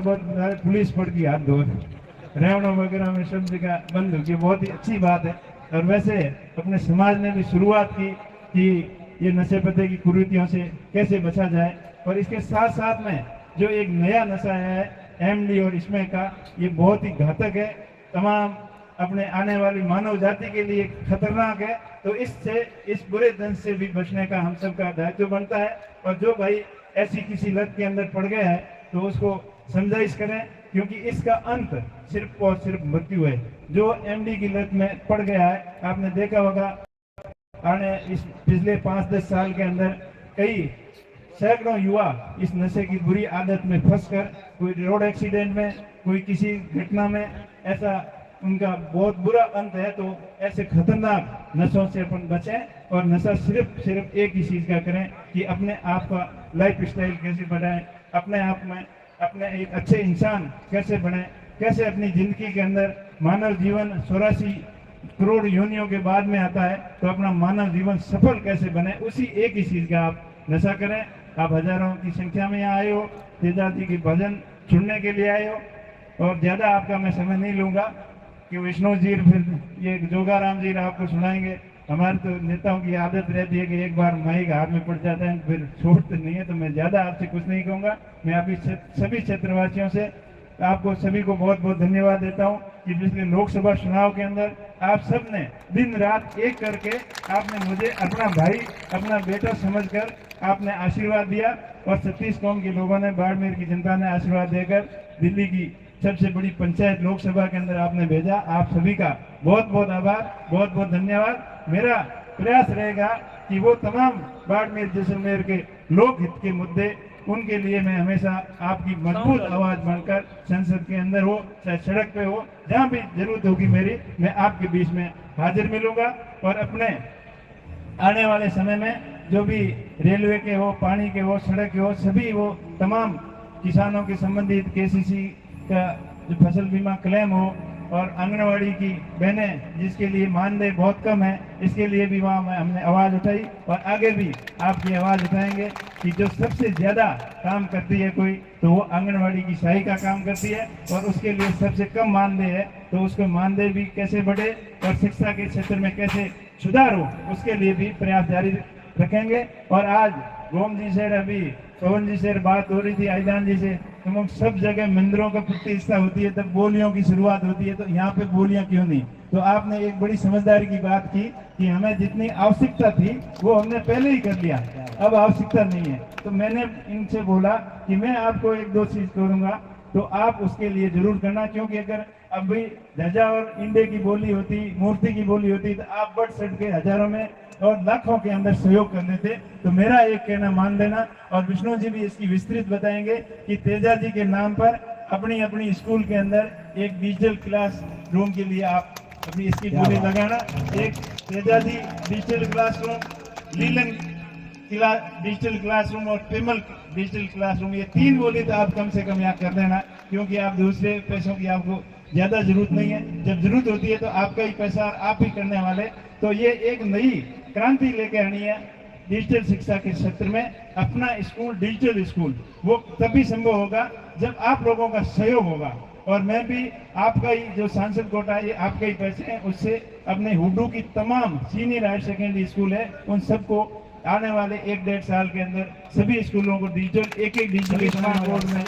बहुत पुलिस पड़ गई हाथ धो रेवड़ों वगैरह में सब जगह बंद हो गई, बहुत ही अच्छी बात है। और वैसे अपने समाज ने भी शुरुआत की कि ये नशे पते की कुरीतियों से कैसे बचा जाए। और इसके साथ साथ में जो एक नया नशा है एमडी और इसमें का, ये बहुत ही घातक है, तमाम अपने आने वाली मानव जाति के लिए खतरनाक है। तो इससे, इस बुरे दंश से भी बचने का हम सबका दायित्व बनता है। और जो भाई ऐसी किसी लत के अंदर पड़ गया है तो उसको समझाइश करें, क्योंकि इसका अंत सिर्फ और सिर्फ मृत्यु है। जो एमडी की लत में पड़ गया है, आपने देखा होगा आने इस पिछले 5-10 साल के अंदर कई सैकड़ों युवा इस नशे की बुरी आदत में फंसकर कोई रोड एक्सीडेंट में, कोई किसी घटना में, ऐसा उनका बहुत बुरा अंत है। तो ऐसे खतरनाक नशों से अपन बचें और नशा सिर्फ एक ही चीज का करें कि अपने आप का लाइफ स्टाइल कैसे बढ़ाएं, अपने आप में अपने एक अच्छे इंसान कैसे बने, कैसे अपनी जिंदगी के अंदर मानव जीवन 84 करोड़ योनियों के बाद में आता है, तो अपना मानव जीवन सफल कैसे बने, उसी एक ही चीज का आप नशा करें। आप हजारों की संख्या में यहाँ आए हो, तेजाब जी की भजन सुनने के लिए आए हो, और ज्यादा आपका मैं समय नहीं लूंगा कि विष्णु जी फिर ये जोगाराम जी आपको सुनाएंगे। हमारे तो नेताओं की आदत रहती है कि एक बार माइक हाथ में पड़ जाता है फिर छोड़ते नहीं है। तो मैं ज्यादा आपसे कुछ नहीं कहूँगा। मैं अभी सभी क्षेत्रवासियों से आपको सभी को बहुत बहुत धन्यवाद देता हूँ कि पिछले लोकसभा चुनाव के अंदर आप सब ने दिन रात एक करके आपने मुझे अपना भाई, अपना बेटा समझकर आपने आशीर्वाद दिया। और 36 कौम के लोगों ने, बाड़मेर की जनता ने आशीर्वाद देकर दिल्ली की सबसे बड़ी पंचायत लोकसभा के अंदर आपने भेजा। आप सभी का बहुत बहुत आभार, बहुत बहुत धन्यवाद। मेरा प्रयास रहेगा कि वो तमाम बाड़मेर जैसलमेर के लोक हित के मुद्दे, उनके लिए मैं हमेशा आपकी मजबूत आवाज बनकर संसद के अंदर हो, चाहे सड़क पे हो, जहाँ भी जरूरत होगी मेरी, मैं आपके बीच में हाजिर मिलूंगा। और अपने आने वाले समय में जो भी रेलवे के हो, पानी के हो, सड़क के हो, सभी वो तमाम किसानों के संबंधित केसीसी का जो फसल बीमा क्लेम हो, और आंगनवाड़ी की बहनें जिसके लिए मानदेय बहुत कम है, इसके लिए भी वहाँ हमने आवाज़ उठाई। और आगे भी आपकी आवाज़ उठाएंगे कि जो सबसे ज़्यादा काम करती है कोई, तो वो आंगनवाड़ी की सहायिका काम करती है, और उसके लिए सबसे कम मानदेय है। तो उसको मानदेय भी कैसे बढ़े और शिक्षा के क्षेत्र में कैसे सुधार हो, उसके लिए भी प्रयास जारी रखेंगे। और आज गोम जी से, अभी पवन जी से बात हो रही थी, आईदान जी से, तो सब जगह मंदिरों का प्रतिष्ठा होती है तब बोलियों की शुरुआत होती है, तो यहाँ पे बोलियां क्यों नहीं? तो आपने एक बड़ी समझदारी की बात की कि हमें जितनी आवश्यकता थी वो हमने पहले ही कर लिया, अब आवश्यकता नहीं है। तो मैंने इनसे बोला कि मैं आपको 1-2 चीज करूंगा, तो आप उसके लिए जरूर करना, क्योंकि अगर अभी ध्वजा और इंडे की बोली होती, मूर्ति की बोली होती, तो आप बढ़ चढ़ के हजारों में और लाखों के अंदर सहयोग करने थे। तो मेरा एक कहना मान लेना, और विष्णु जी भी इसकी विस्तृत बताएंगे कि तेजा जी के नाम पर अपनी अपनी स्कूल के अंदर एक डिजिटल क्लास रूम के लिए आप अपनी इसकी बोली लगाना। एक तेजा जी डिजिटल क्लासरूम, लीलन डिजिटल क्लासरूम और पेमल डिजिटल क्लासरूम, ये 3 बोली तो आप कम से कम यहाँ कर देना, क्योंकि आप दूसरे पैसों की आपको ज्यादा जरूरत नहीं है। जब जरूरत होती है तो आपका ही पैसा आप ही करने वाले। तो ये एक नई क्रांति लेके आनी है डिजिटल शिक्षा के क्षेत्र में। अपना स्कूल डिजिटल स्कूल वो तभी संभव होगा जब आप लोगों का सहयोग होगा। और मैं भी आपका ही जो सांसद कोटा है, ये आपके ही पैसे हैं, उससे अपने हुडू की तमाम सीनियर हायर सेकेंडरी स्कूल है, उन सबको आने वाले 1-1.5 साल के अंदर सभी स्कूलों को डिजिटल, एक डिजिटल स्मार्ट बोर्ड में